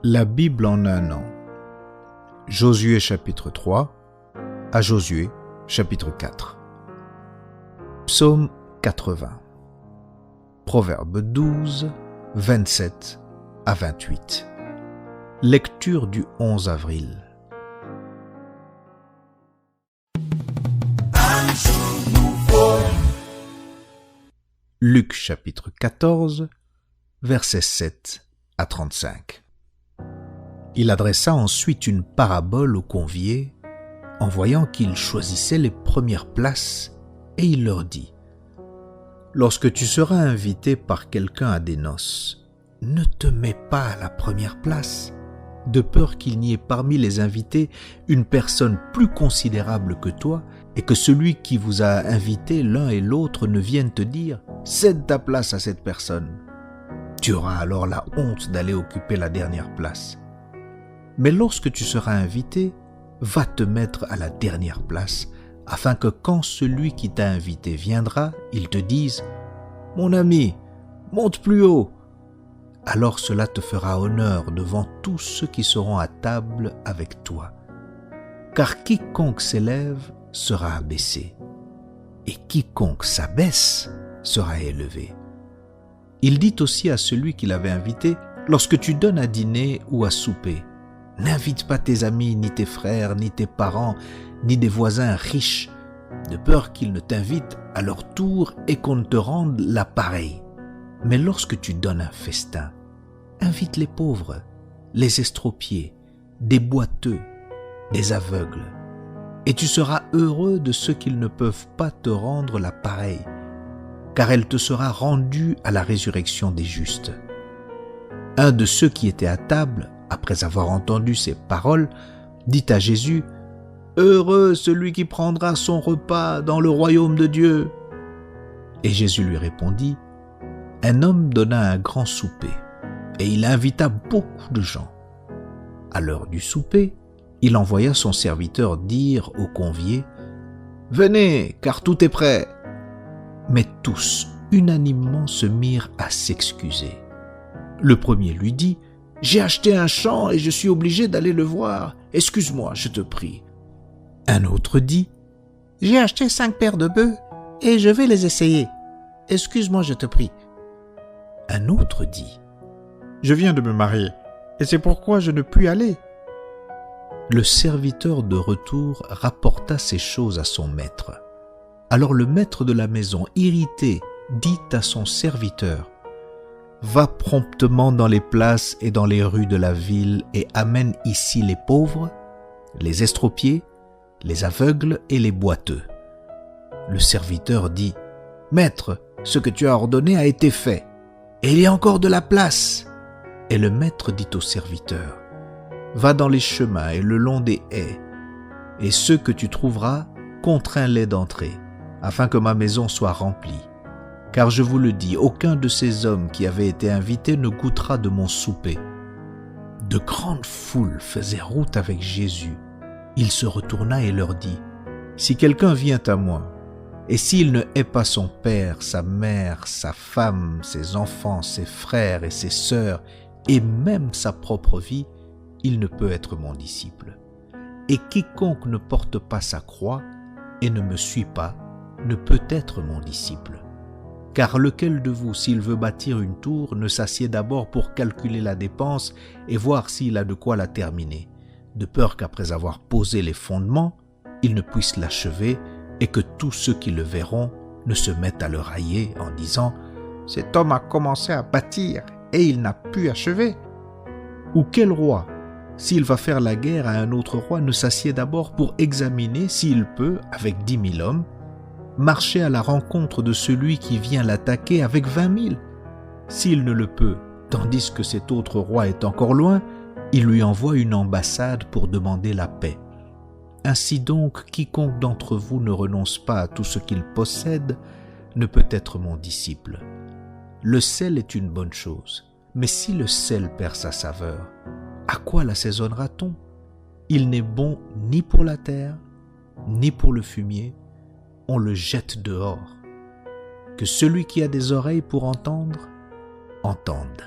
La Bible en un an. Josué chapitre 3 à Josué chapitre 4. Psaume 80. Proverbe 12, 27 à 28. Lecture du 11 avril. Luc chapitre 14, versets 7 à 35. Il adressa ensuite une parabole aux conviés, en voyant qu'ils choisissaient les premières places, et il leur dit : « Lorsque tu seras invité par quelqu'un à des noces, ne te mets pas à la première place, de peur qu'il n'y ait parmi les invités une personne plus considérable que toi, et que celui qui vous a invité l'un et l'autre ne vienne te dire « Cède ta place à cette personne ». Tu auras alors la honte d'aller occuper la dernière place. Mais lorsque tu seras invité, va te mettre à la dernière place, afin que quand celui qui t'a invité viendra, il te dise « Mon ami, monte plus haut ». Alors cela te fera honneur devant tous ceux qui seront à table avec toi. Car quiconque s'élève sera abaissé, et quiconque s'abaisse sera élevé. Il dit aussi à celui qui l'avait invité : « Lorsque tu donnes à dîner ou à souper, n'invite pas tes amis, ni tes frères, ni tes parents, ni des voisins riches, de peur qu'ils ne t'invitent à leur tour et qu'on ne te rende l'appareil. Mais lorsque tu donnes un festin, invite les pauvres, les estropiés, des boiteux, des aveugles, et tu seras heureux de ceux qu'ils ne peuvent pas te rendre l'appareil, car elle te sera rendue à la résurrection des justes. » Un de ceux qui étaient à table, après avoir entendu ces paroles, dit à Jésus : « Heureux celui qui prendra son repas dans le royaume de Dieu. » Et Jésus lui répondit : « Un homme donna un grand souper, et il invita beaucoup de gens. À l'heure du souper, il envoya son serviteur dire aux conviés : « Venez, car tout est prêt. » Mais tous, unanimement, se mirent à s'excuser. Le premier lui dit : « J'ai acheté un champ et je suis obligé d'aller le voir. Excuse-moi, je te prie. » Un autre dit : « J'ai acheté 5 paires de bœufs et je vais les essayer. Excuse-moi, je te prie. » Un autre dit : « Je viens de me marier et c'est pourquoi je ne puis aller. » Le serviteur de retour rapporta ces choses à son maître. Alors le maître de la maison, irrité, dit à son serviteur : « Va promptement dans les places et dans les rues de la ville et amène ici les pauvres, les estropiés, les aveugles et les boiteux. » Le serviteur dit : « Maître, ce que tu as ordonné a été fait, et il y a encore de la place. » Et le maître dit au serviteur : « Va dans les chemins et le long des haies, et ceux que tu trouveras, contrains-les d'entrer, afin que ma maison soit remplie. Car je vous le dis, aucun de ces hommes qui avaient été invités ne goûtera de mon souper. » De grandes foules faisaient route avec Jésus. Il se retourna et leur dit : « Si quelqu'un vient à moi, et s'il ne hait pas son père, sa mère, sa femme, ses enfants, ses frères et ses sœurs, et même sa propre vie, il ne peut être mon disciple. Et quiconque ne porte pas sa croix et ne me suit pas, ne peut être mon disciple. Car lequel de vous, s'il veut bâtir une tour, ne s'assied d'abord pour calculer la dépense et voir s'il a de quoi la terminer, de peur qu'après avoir posé les fondements, il ne puisse l'achever et que tous ceux qui le verront ne se mettent à le railler en disant : « Cet homme a commencé à bâtir et il n'a pu achever. » Ou quel roi, s'il va faire la guerre à un autre roi, ne s'assied d'abord pour examiner s'il peut, avec 10 000 hommes, marcher à la rencontre de celui qui vient l'attaquer avec 20 000. S'il ne le peut, tandis que cet autre roi est encore loin, il lui envoie une ambassade pour demander la paix. Ainsi donc, quiconque d'entre vous ne renonce pas à tout ce qu'il possède ne peut être mon disciple. Le sel est une bonne chose, mais si le sel perd sa saveur, à quoi l'assaisonnera-t-on ? Il n'est bon ni pour la terre, ni pour le fumier, on le jette dehors. Que celui qui a des oreilles pour entendre, entende.